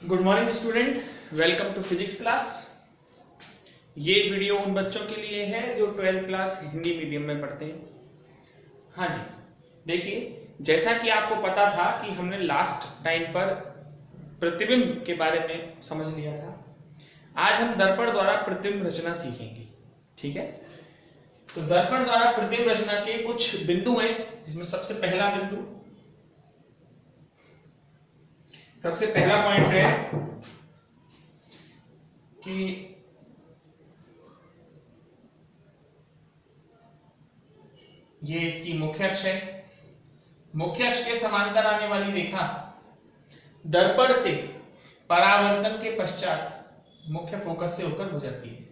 Good morning student, welcome to physics class. ये video उन बच्चों के लिए है जो 12th क्लास हिंदी मीडियम में पढ़ते हैं। हाँ जी, देखिए, जैसा कि आपको पता था कि हमने लास्ट टाइम पर प्रतिबिंब के बारे में समझ लिया था। आज हम दर्पण द्वारा प्रतिबिंब रचना सीखेंगे। ठीक है, तो दर्पण द्वारा प्रतिबिंब रचना के कुछ बिंदु हैं, जिसमें सबसे पहला पॉइंट है कि ये इसकी मुख्य अक्ष है। मुख्य अक्ष के समांतर आने वाली रेखा दर्पण से परावर्तन के पश्चात मुख्य फोकस से होकर गुजरती है।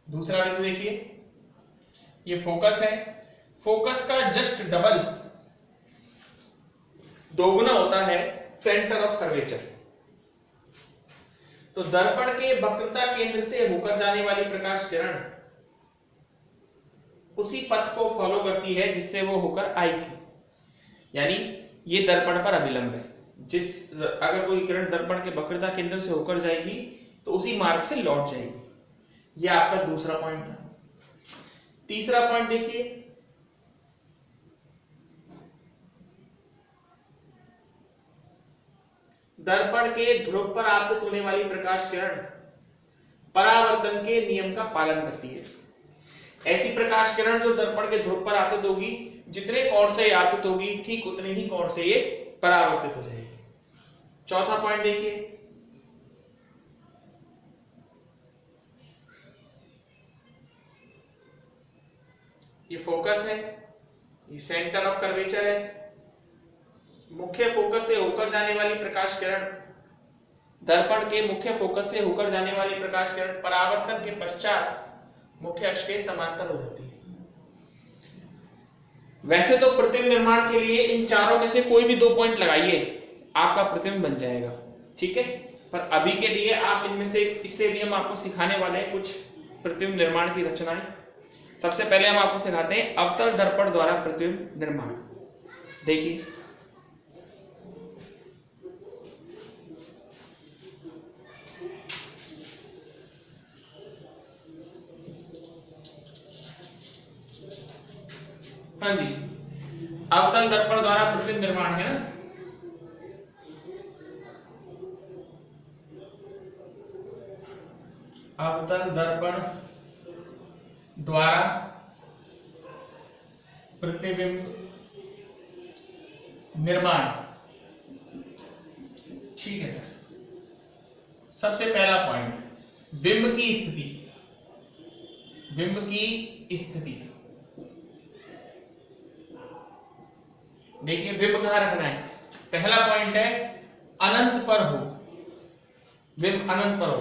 दूसरा बिंदु देखिए, ये फोकस है। फोकस का जस्ट डबल, दोगुना होता है सेंटर ऑफ कर्वेचर। तो दर्पण के वक्रता केंद्र से होकर जाने वाली प्रकाश किरण उसी पथ को फॉलो करती है जिससे वो होकर आई थी, यानी ये दर्पण पर अभिलंब है। अगर कोई किरण दर्पण के वक्रता केंद्र से होकर जाएगी तो उसी मार्ग से लौट जाएगी। ये आपका दूसरा पॉइंट था। तीसरा पॉइंट देखिए, दर्पण के ध्रुव पर आपतित होने वाली प्रकाश किरण परावर्तन के नियम का पालन करती है। ऐसी प्रकाश किरण जो दर्पण के ध्रुव पर आपतित होगी, जितने कोण से आपतित होगी ठीक उतने ही कोण से ये परावर्तित हो जाएगी। चौथा पॉइंट देखिए, ये फोकस है, ये सेंटर ऑफ कर्वेचर है। मुख्य फोकस से होकर जाने वाली प्रकाश किरण, दर्पण के मुख्य फोकस से होकर जाने वाली प्रकाश किरण परावर्तन के पश्चात मुख्य अक्ष के समांतर हो जाती है। वैसे तो प्रतिबिंब निर्माण के लिए इन चारों में से कोई भी 2 पॉइंट लगाइए, आपका प्रतिबिंब बन जाएगा। ठीक है, पर अभी के लिए आप इनमें से, इससे भी हम आपको सिखाने वाले हैं कुछ प्रतिबिंब निर्माण की रचनाएं। सबसे पहले हम आपको सिखाते हैं अवतल दर्पण द्वारा प्रतिबिंब निर्माण। देखिए, हाँ जी, अवतल दर्पण द्वारा प्रतिबिंब निर्माण है ना। अवतल दर्पण द्वारा प्रतिबिंब निर्माण। ठीक है सर, सबसे पहला पॉइंट, बिंब की स्थिति। बिंब की स्थिति देखिए, बिंब कहां रखना है। पहला पॉइंट है अनंत पर हो, बिंब अनंत पर हो।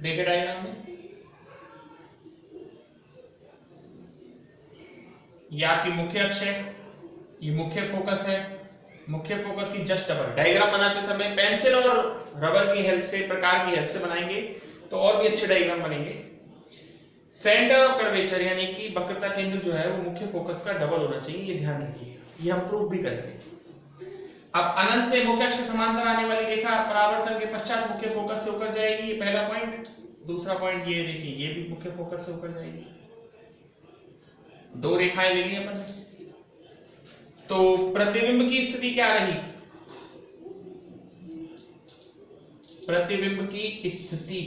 देखिए डायग्राम में, ये आपकी मुख्य अक्ष है, ये मुख्य फोकस है। मुख्य फोकस की जस्ट डबल। डायग्राम बनाते समय पेंसिल और रबर की हेल्प से, प्रकार की हेल्प से बनाएंगे तो और भी अच्छे डायग्राम बनेंगे। सेंटर ऑफ कर्वेचर यानी कि वक्रता केंद्र जो है वो मुख्य फोकस का डबल होना चाहिए, ये ध्यान रखिए, ये हम प्रूफ भी करेंगे। अब अनंत से मुख्य अक्ष के समांतर आने वाली रेखा परावर्तन के पश्चात मुख्य फोकस से होकर जाएगी, ये पहला पॉइंट। दूसरा पॉइंट ये देखिए, ये भी मुख्य फोकस से होकर जाएगी। 2 रेखाएं ले ली अपन ने। तो प्रतिबिंब की स्थिति क्या रही? प्रतिबिंब की स्थिति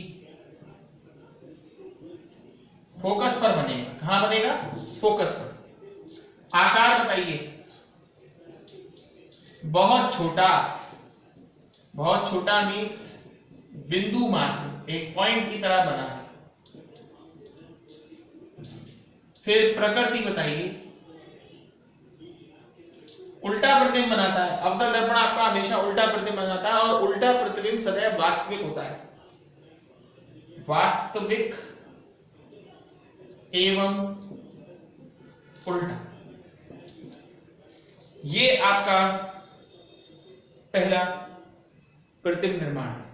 फोकस पर बनेगा। कहां बनेगा? फोकस पर। आकार बताइए। बहुत छोटा। बहुत छोटा मीन्स बिंदु मात्र, एक पॉइंट की तरह बना है। फिर प्रकृति बताइए। उल्टा प्रतिबिंब बनाता है। अवतल दर्पण आपका हमेशा उल्टा प्रतिबिंब बनाता है, और उल्टा प्रतिबिंब सदैव वास्तविक होता है। वास्तविक एवं उल्टा, ये आपका पहला प्रतिबिंब निर्माण है।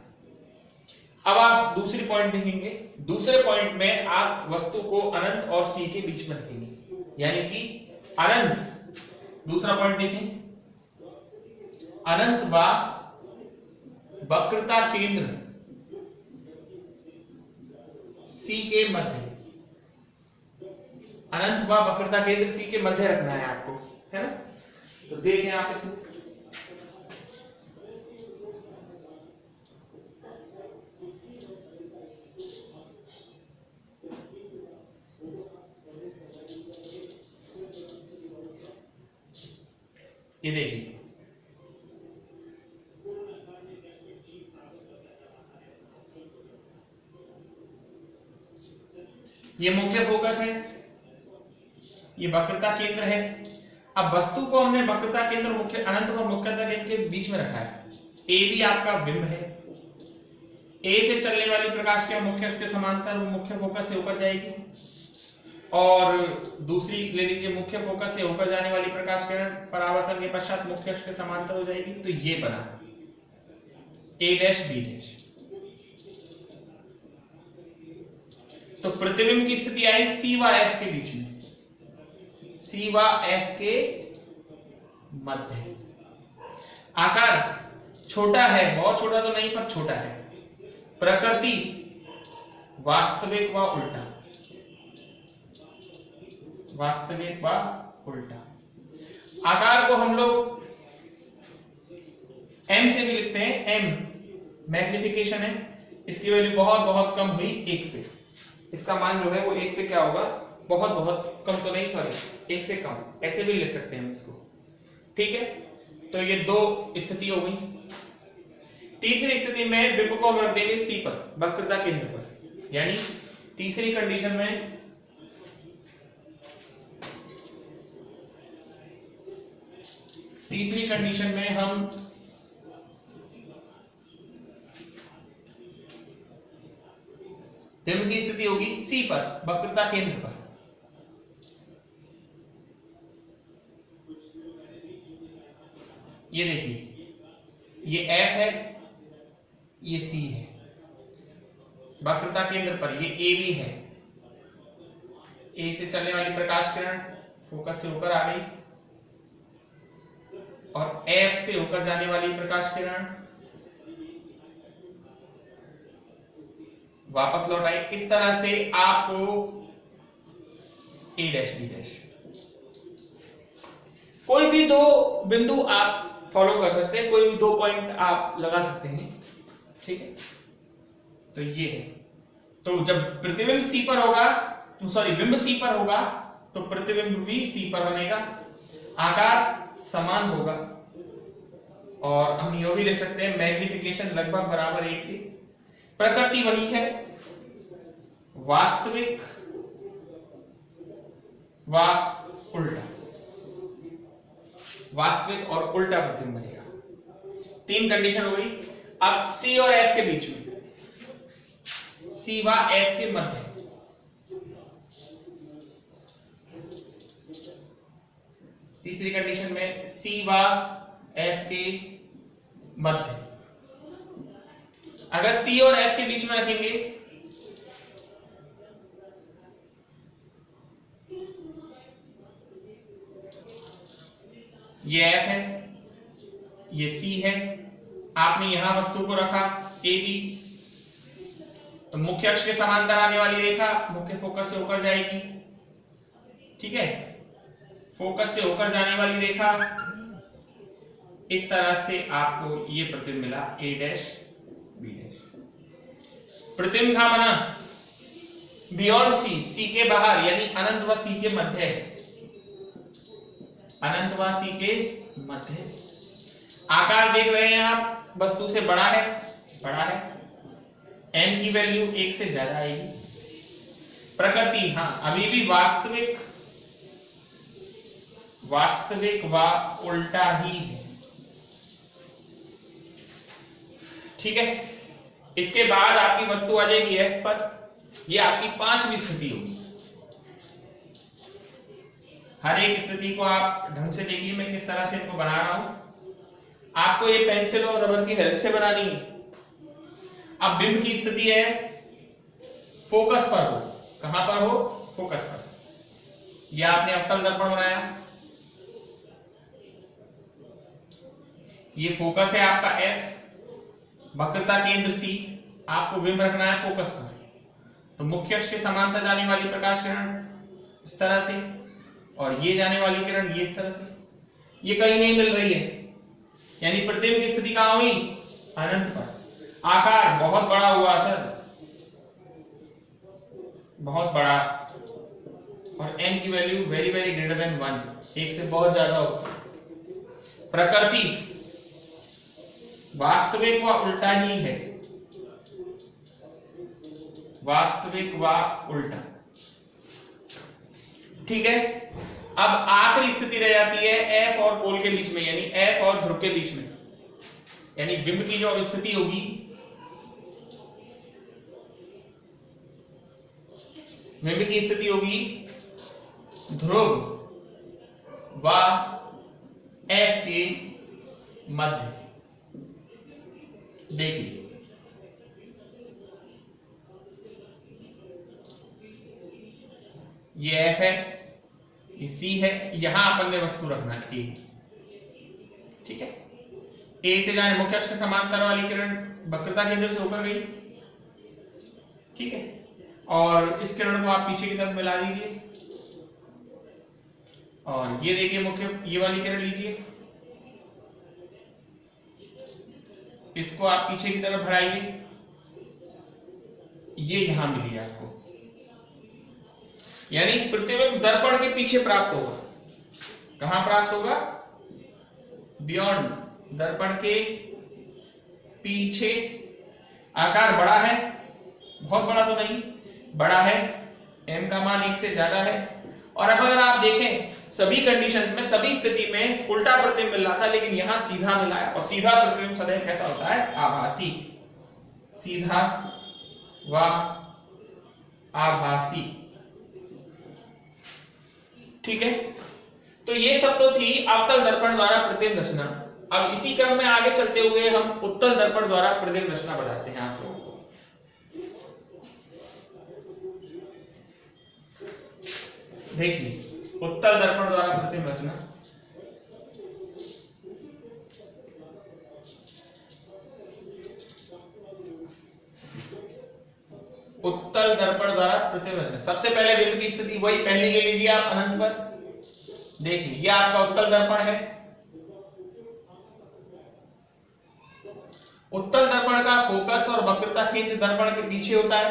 अब आप दूसरी पॉइंट देखेंगे। दूसरे पॉइंट में आप वस्तु को अनंत और सी के बीच में रखेंगे, यानी कि अनंत दूसरा पॉइंट देखें, अनंत व वक्रता केंद्र C के मध्य, अनंत व वक्रता केंद्र C के मध्य रखना है आपको, है ना। तो देखें आप इसमें, ये देखिए ये मुख्य फोकस है, ये वक्रता केंद्र है। अब वस्तु को हमने वक्रता केंद्र मुख्य अनंत और मुख्यता केंद्र के बीच में रखा है। ए भी आपका बिंब है, ए से चलने वाली प्रकाश के मुख्य अक्ष के समांतर मुख्य फोकस से ऊपर जाएगी, और दूसरी ले लीजिए मुख्य फोकस से होकर जाने वाली प्रकाश किरण परावर्तन के पश्चात मुख्य अक्ष के समांतर हो जाएगी। तो ये बना A डैश B डैश। तो प्रतिबिंब की स्थिति आई C व F के बीच में, C व F के मध्य। आकार छोटा है, बहुत छोटा तो नहीं पर छोटा है। प्रकृति वास्तविक व उल्टा, वास्तविक व उल्टा। आकार को हम लोग m से भी लिखते हैं, m मैग्निफिकेशन है, इसकी वैल्यू बहुत बहुत कम हुई 1 से, इसका मान जो है वो 1 से क्या होगा, बहुत बहुत कम तो नहीं, सॉरी 1 से कम, ऐसे भी लिख सकते हैं हम इसको, ठीक है। तो ये दो स्थिति हो गई। तीसरी स्थिति में बिंब को हम रख देंगे C पर, वक्रता केंद्र पर, यानी तीसरी कंडीशन में हम बिंब की स्थिति होगी C पर, वक्रता केंद्र पर। ये देखिए, ये F है, ये C है, वक्रता केंद्र पर ये A भी है। A से चलने वाली प्रकाश किरण फोकस से ऊपर आ गई, और F से होकर जाने वाली प्रकाश किरण वापस लौट आई। इस तरह से आपको A डैश B डैश, कोई भी दो बिंदु आप फॉलो कर सकते हैं, कोई भी दो पॉइंट आप लगा सकते हैं, ठीक है। तो ये है, तो जब प्रतिबिंब C पर होगा, सॉरी बिंब C पर होगा, तो प्रतिबिंब भी C पर बनेगा, आकार समान होगा, और हम यो भी लिख सकते हैं मैग्निफिकेशन लगभग बराबर 1 की। प्रकृति वही है, वास्तविक व उल्टा, वास्तविक और उल्टा प्रतिबिंब बनेगा। 3 कंडीशन हो गई। अब C और F के बीच में, C व F के मध्य, तीसरी कंडीशन में C व F के मध्य, अगर C और F के बीच में रखेंगे ये F है, ये C है, आपने यहां वस्तु को रखा AB, तो मुख्य अक्ष के समांतर आने वाली रेखा मुख्य फोकस से होकर जाएगी, ठीक है। फोकस से होकर जाने वाली रेखा, इस तरह से आपको ये प्रतिबिंब मिला A डैश B डैश। प्रतिबिंब कहां बना, बियॉन्ड C, C के बाहर, यानी अनंत व C के मध्य, अनंत व C के मध्य। आकार देख रहे हैं आप, वस्तु से बड़ा है, बड़ा है, m की वैल्यू 1 से ज्यादा आएगी। प्रकृति हाँ अभी भी वास्तविक व उल्टा ही है, ठीक है। इसके बाद आपकी वस्तु आ जाएगी F पर, ये आपकी 5वीं स्थिति होगी। हर एक स्थिति को आप ढंग से देखिए, मैं किस तरह से इनको बना रहा हूं, आपको ये पेंसिल और रबर की हेल्प से बनानी है। अब बिंब की स्थिति है फोकस पर हो, कहां पर हो, फोकस पर। यह आपने अवतल दर्पण बनाया, ये फोकस है आपका F, वक्रता केंद्र C, आपको बिंब रखना है फोकस पर। तो मुख्य अक्ष के समांतर जाने वाली प्रकाश किरण इस तरह से, और ये जाने वाली किरण ये इस तरह से, ये कहीं नहीं मिल रही है, यानी प्रतिबिंब की स्थिति कहां हुई? अनंत पर। आकार बहुत बड़ा हुआ सर, बहुत बड़ा, और m की value very very greater than 1, एक से बहुत ज्यादा होगी। प्रकृति वास्तविक व उल्टा ही है, वास्तविक व उल्टा, ठीक है। अब आखिरी स्थिति रह जाती है F और पोल के बीच में, यानी F और ध्रुव के बीच में, यानी बिंब की जो स्थिति होगी, बिंब की स्थिति होगी ध्रुव व F के मध्य। देखिए ये F है, ये C है, यहां अपन ने वस्तु रखना है A, ठीक है। A से जाने मुख्य अक्ष के समांतर वाली किरण वक्रता केंद्र से होकर गई, ठीक है, और इस किरण को आप पीछे की तरफ मिला दीजिए, और ये देखिए मुख्य ये वाली किरण लीजिए, इसको आप पीछे की तरफ बढ़ाइए, ये यहां मिली आपको, यानी प्रतिबिंब दर्पण के पीछे प्राप्त होगा। कहां प्राप्त होगा? बियॉन्ड, दर्पण के पीछे। आकार बड़ा है, बहुत बड़ा तो नहीं, बड़ा है, m का मान 1 से ज्यादा है। और अब अगर आप देखें सभी कंडीशंस में, सभी स्थिति में उल्टा प्रतिबिंब मिल रहा था, लेकिन यहां सीधा मिला है, और सीधा प्रतिबिंब सदैव कैसा होता है? आभासी, सीधा व आभासी, ठीक है। तो ये सब तो थी अवतल दर्पण द्वारा प्रतिबिंब रचना। अब इसी क्रम में आगे चलते हुए हम उत्तल दर्पण द्वारा प्रतिबिंब रचना बढ़ाते हैं आप लोगों को। देखिए उत्तल दर्पण द्वारा प्रतिबिंब रचना, उत्तल दर्पण द्वारा प्रतिबिंब रचना। सबसे पहले बिंब की स्थिति वही पहली ले लीजिए आप अनंत पर। देखिए यह आपका उत्तल दर्पण है। उत्तल दर्पण का फोकस और वक्रता केंद्र दर्पण के पीछे होता है।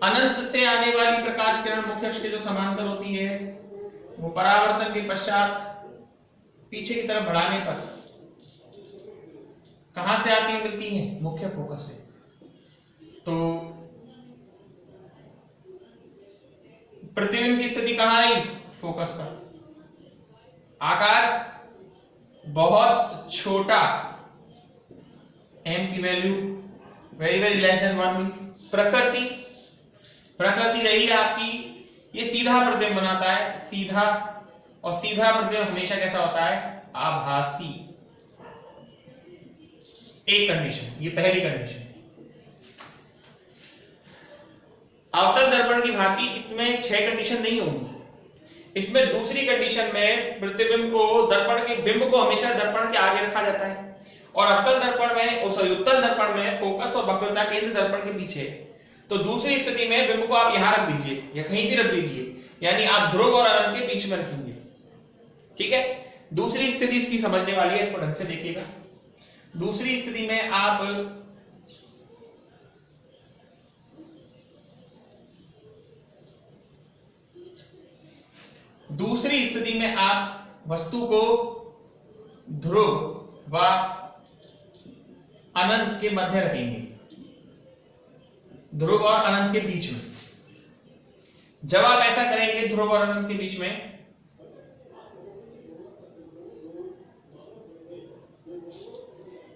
अनंत से आने वाली प्रकाश किरण मुख्य अक्ष के जो समांतर होती है, वो परावर्तन के पश्चात पीछे की तरफ बढ़ाने पर कहां से आती मिलती है? मुख्य फोकस से। तो प्रतिबिंब की स्थिति कहां रही? फोकस पर। आकार बहुत छोटा, m की value very very less than 1 हुई। प्रकृति रही है आपकी, ये सीधा प्रतिबिंब बनाता है, सीधा, और सीधा प्रतिबिंब हमेशा कैसा होता है? आभासी। एक कंडीशन, ये पहली कंडीशन थी। अवतल दर्पण की भांति इसमें 6 कंडीशन नहीं होंगी। इसमें दूसरी कंडीशन में प्रतिबिंब को, दर्पण के बिंब को हमेशा दर्पण के आगे रखा जाता है, और अवतल दर्पण में, उत्तल दर्पण में फोकस और वक्रता केंद्र दर्पण के पीछे। तो दूसरी स्थिति में बिंब को आप यहां रख दीजिए या कहीं भी रख दीजिए, यानी आप ध्रुव और अनंत के बीच में रखेंगे, ठीक है। दूसरी स्थिति इसकी समझने वाली है, इसको ढंग से देखिएगा। दूसरी स्थिति में आप वस्तु को ध्रुव व अनंत के मध्य रखेंगे, ध्रुव और अनंत के बीच में। जब आप ऐसा करेंगे ध्रुव और अनंत के बीच में,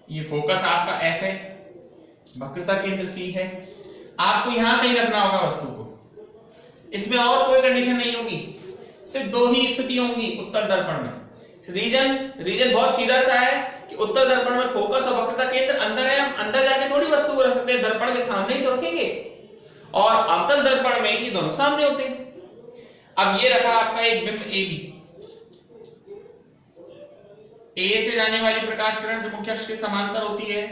ये फोकस आपका F है, वक्रता केंद्र C है, आपको यहां कहीं रखना होगा वस्तु को। इसमें और कोई कंडीशन नहीं होगी, सिर्फ 2 ही स्थिति होंगी उत्तल दर्पण में। रीजन बहुत सीधा सा है कि उत्तल दर्पण में फोकस और वक्रता केंद्र अंदर है, हम अंदर जाके थोड़ी वस्तु को रख सकते हैं, दर्पण के सामने ही तो रखेंगे, और अवतल दर्पण में ये दोनों सामने होते हैं। अब ये रखा आपका एक बिंब AB, ए से जाने वाली प्रकाश किरण जो मुख्य अक्ष के समांतर होती है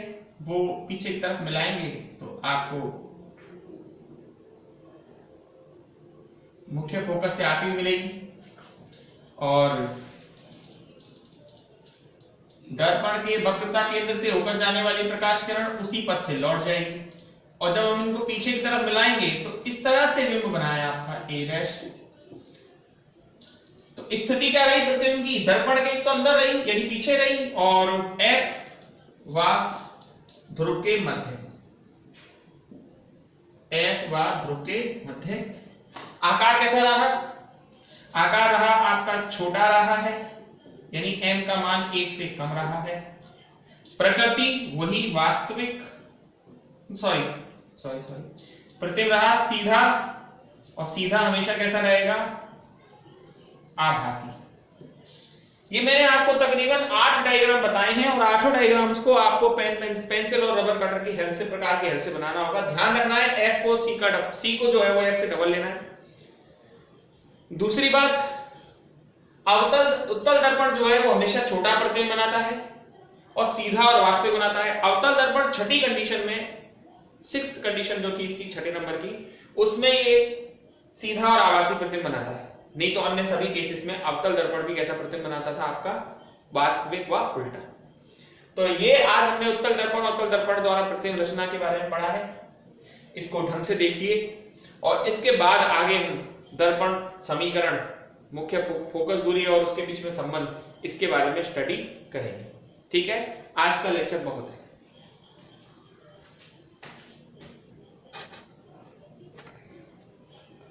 वो पीछे की तरफ मिलाएंगे तो आपको मुख्य फोकस से आती हुई मिलेगी, और दर्पण के वक्रता केंद्र से होकर जाने वाली प्रकाश किरण उसी पथ से लौट जाएगी, और जब हम इनको पीछे की तरफ मिलाएंगे तो इस तरह से बिंब बनाया आपका ए डैश। तो स्थिति क्या रही प्रतिबिंब की, दर्पण के तो अंदर रही यानी पीछे रही, और एफ व ध्रुव के मध्य, एफ व ध्रुव के मध्य। आकार कैसा रहा, आकार रहा आपका छोटा रहा है, यानी m का मान 1 से कम रहा है। प्रकृति वही वास्तविक प्रतिबिंब रहा सीधा, और सीधा हमेशा कैसा रहेगा, आभासी। ये मैंने आपको तकरीबन 8 डायग्राम बताए हैं, और 8 डायग्राम्स को आपको पेंसिल और रबर कटर की हेल्प से, प्रकार की हेल्प से बनाना होगा। ध्यान रखना है एफ को सी को जो है वो एफ से डबल लेना है। दूसरी बात, उत्तल दर्पण जो है वो हमेशा छोटा प्रतिबिंब बनाता है और सीधा और वास्तविक बनाता है। अवतल दर्पण छठी कंडीशन में, 6th कंडीशन जो थी इसकी छठे नंबर की, उसमें ये सीधा और आभासी प्रतिबिंब बनाता है, नहीं तो अन्य सभी केसेस में अवतल दर्पण भी कैसा प्रतिबिंब बनाता था आपका, वास्तविक व उल्टा। तो ये आज हमने उत्तल दर्पण और अवतल दर्पण द्वारा प्रतिबिंब रचना के बारे में पढ़ा है। इसको ढंग से देखिए, और इसके बाद आगे हम दर्पण समीकरण, मुख्य फोकस दूरी और उसके बीच में संबंध, इसके बारे में स्टडी करेंगे। ठीक है, आज का लेक्चर बहुत है।